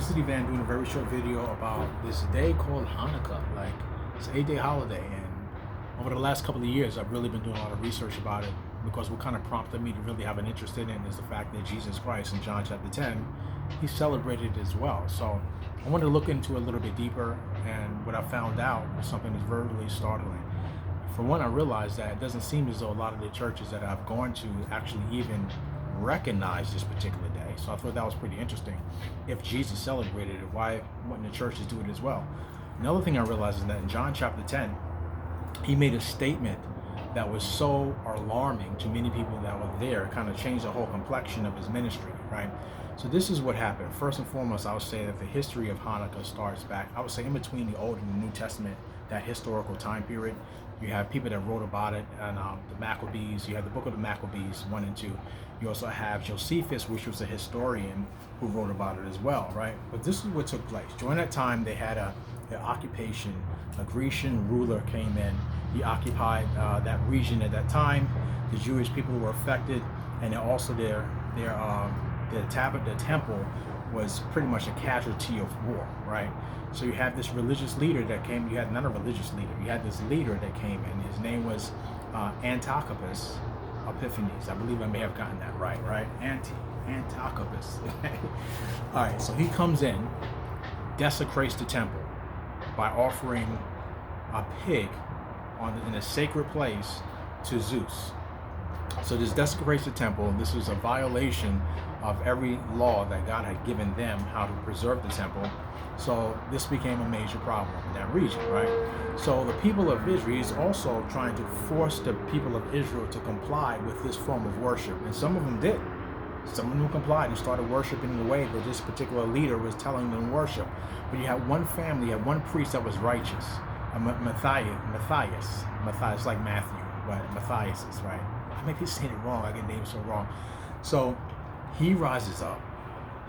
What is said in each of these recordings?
This is Ivan doing a very short video about this day called Hanukkah. Like, it's an 8-day holiday, and over the last couple of years, I've really been doing a lot of research about it because what kind of prompted me to really have an interest in it is the fact that Jesus Christ in John chapter 10, he celebrated as well. So I wanted to look into it a little bit deeper, and what I found out was something that's really startling. For one, I realized that it doesn't seem as though a lot of the churches that I've gone to actually even recognize this particular day. So I thought that was pretty interesting. If Jesus celebrated it, why wouldn't the churches do it as well? Another thing I realized is that in John chapter 10, he made a statement that was so alarming to many people that were there. It kind of changed the whole complexion of his ministry, right? So this is what happened. First and foremost, I would say that the history of Hanukkah starts back, I would say, in between the Old and the New Testament, that historical time period. You have people that wrote about it, and the Maccabees. You have the book of the Maccabees 1 and 2. You also have Josephus, which was a historian who wrote about it as well, right? But this is what took place. During that time, they had an occupation. A Grecian ruler came in. He occupied that region at that time. The Jewish people were affected, and also the temple was pretty much a casualty of war, right? So you have this religious leader that came. You had not a religious leader. You had this leader that came in. His name was Antiochus Epiphanes. I believe I may have gotten that right? Antiochus. All right. So he comes in, desecrates the temple by offering a pig in a sacred place to Zeus. So this desecrates the temple. This was a violation of every law that God had given them how to preserve the temple. So this became a major problem in that region, right? So the people of Israel is also trying to force the people of Israel to comply with this form of worship. And some of them did. Some of them complied and started worshiping the way that this particular leader was telling them to worship. But you had one family, you had one priest that was righteous, Matthias, like Matthew, but Matthias is right. I may be saying it wrong. I get names so wrong. So he rises up.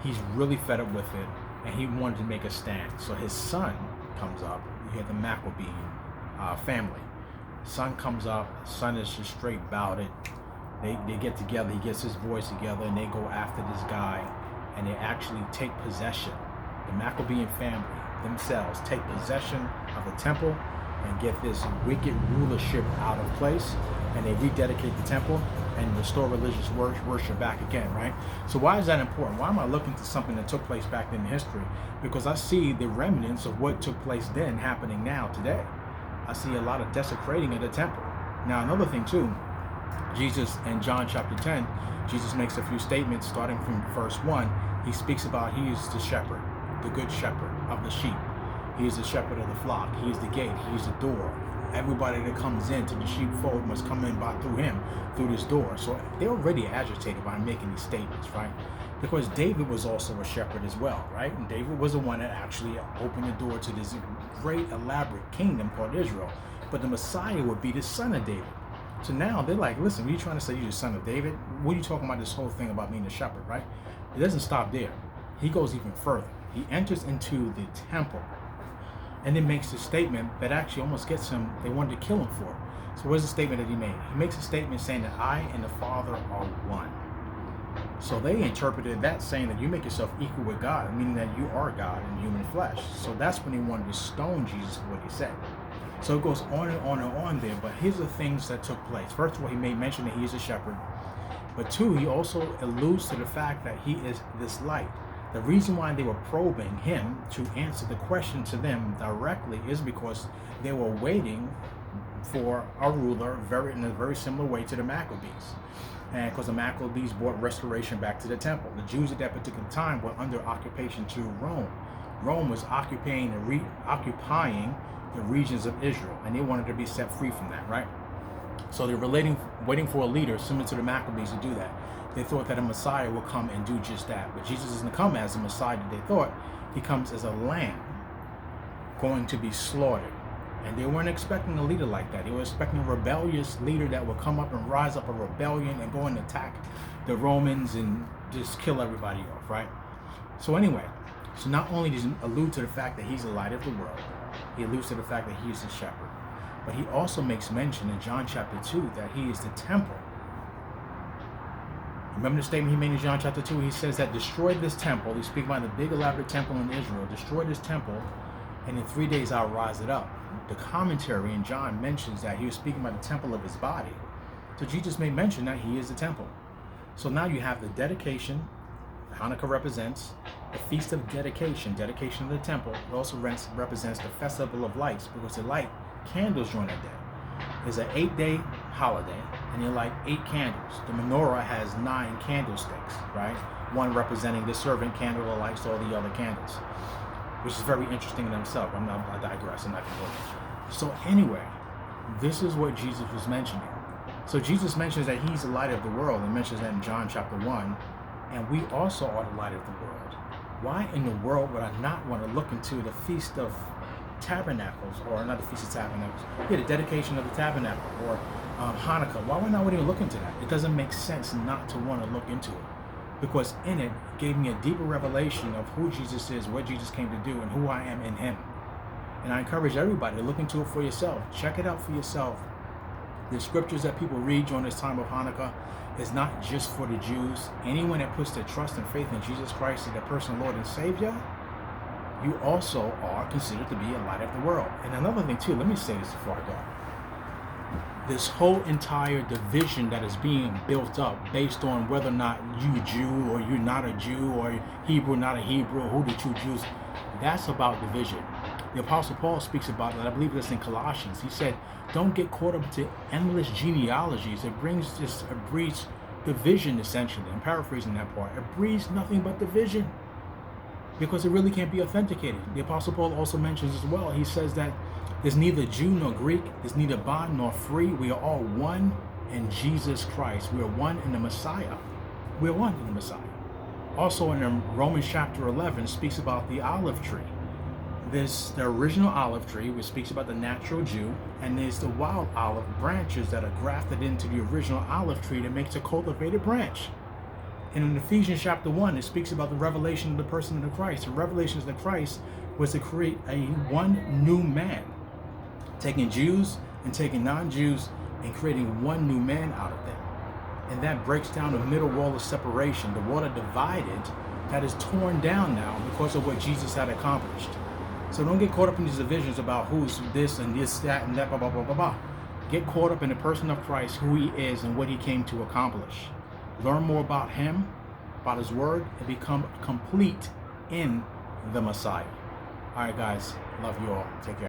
He's really fed up with it, and he wanted to make a stand. So his son comes up. You had the Maccabean family. Son comes up. Son is just straight about it. They get together. He gets his boys together, and they go after this guy, and they actually take possession. The Maccabean family themselves take possession of the temple and get this wicked rulership out of place, and they rededicate the temple and restore religious worship back again, right? So why is that important? Why am I looking to something that took place back then in history? Because I see the remnants of what took place then happening now today. I see a lot of desecrating of the temple. Now, another thing too, Jesus in John chapter 10, Jesus makes a few statements starting from verse 1. He speaks about he is the shepherd, the good shepherd of the sheep. He is the shepherd of the flock. He is the gate. He is the door. Everybody that comes into the sheepfold must come in through him, through this door. So they're already agitated by making these statements, right? Because David was also a shepherd as well, right? And David was the one that actually opened the door to this great elaborate kingdom called Israel. But the Messiah would be the son of David. So now they're like, listen, what are you trying to say you're the son of David? What are you talking about this whole thing about being the shepherd, right? It doesn't stop there. He goes even further. He enters into the temple and then makes a statement that actually almost gets him, they wanted to kill him for. So what's the statement that he made? He makes a statement saying that I and the Father are one. So they interpreted that saying that you make yourself equal with God, meaning that you are God in human flesh. So that's when he wanted to stone Jesus for what he said. So it goes on and on and on there, but here's the things that took place. First of all, he made mention that he is a shepherd. But two, he also alludes to the fact that he is this light. The reason why they were probing him to answer the question to them directly is because they were waiting for a ruler in a very similar way to the Maccabees. And because the Maccabees brought restoration back to the temple. The Jews at that particular time were under occupation to Rome. Rome was occupying the regions of Israel, and they wanted to be set free from that, right? So they're waiting for a leader similar to the Maccabees to do that. They thought that a Messiah would come and do just that. But Jesus doesn't come as a Messiah that they thought. He comes as a lamb going to be slaughtered. And they weren't expecting a leader like that. They were expecting a rebellious leader that would come up and rise up a rebellion and go and attack the Romans and just kill everybody off, right? So anyway, so not only does he allude to the fact that he's the light of the world, he alludes to the fact that he is the shepherd, but he also makes mention in John chapter 2 that he is the temple. Remember the statement he made in John chapter 2? He says that destroy this temple. He's speaking about the big elaborate temple in Israel. Destroy this temple, and in 3 days I'll rise it up. The commentary in John mentions that he was speaking about the temple of his body. So Jesus may mention that he is the temple. So now you have the dedication, Hanukkah represents the feast of dedication of the temple. It also represents the festival of lights, because they light candles during that day. It's an 8-day holiday, and you light 8 candles. The menorah has 9 candlesticks, right? One representing the servant candle that lights all the other candles, which is very interesting in itself. I digress. I'm not going to go there. So anyway, this is what Jesus was mentioning. So Jesus mentions that he's the light of the world, and mentions that in John chapter 1, and we also are the light of the world. Why in the world would I not want to look into the Feast of Tabernacles, or not the Feast of Tabernacles, the dedication of the tabernacle, or Hanukkah? Why would I not even look into that? It doesn't make sense not to want to look into it, because in it gave me a deeper revelation of who Jesus is, what Jesus came to do, and who I am in him. And I encourage everybody to look into it for yourself. Check it out for yourself. The scriptures that people read during this time of Hanukkah is not just for the Jews. Anyone that puts their trust and faith in Jesus Christ as their personal Lord and Savior, you also are considered to be a light of the world. And another thing too, let me say this before I go. This whole entire division that is being built up based on whether or not you a Jew or you're not a Jew, or Hebrew, not a Hebrew, or who the true Jews, that's about division. The Apostle Paul speaks about it, I believe it's in Colossians. He said, don't get caught up into endless genealogies. It breeds division, essentially. I'm paraphrasing that part. It breeds nothing but division, because it really can't be authenticated. The Apostle Paul also mentions as well, he says that there's neither Jew nor Greek, there's neither bond nor free. We are all one in Jesus Christ. We are one in the Messiah. We are one in the Messiah. Also in Romans chapter 11 speaks about the olive tree. There's the original olive tree, which speaks about the natural Jew, and there's the wild olive branches that are grafted into the original olive tree that makes a cultivated branch. And in Ephesians chapter 1, it speaks about the revelation of the person of the Christ. The revelation of the Christ was to create one new man, taking Jews and taking non-Jews and creating one new man out of them. And that breaks down the middle wall of separation, the wall that divided, that is torn down now because of what Jesus had accomplished. So don't get caught up in these divisions about who's this and this, that, and that, blah, blah, blah, blah, blah. Get caught up in the person of Christ, who he is and what he came to accomplish. Learn more about him, about his word, and become complete in the Messiah. All right, guys. Love you all. Take care.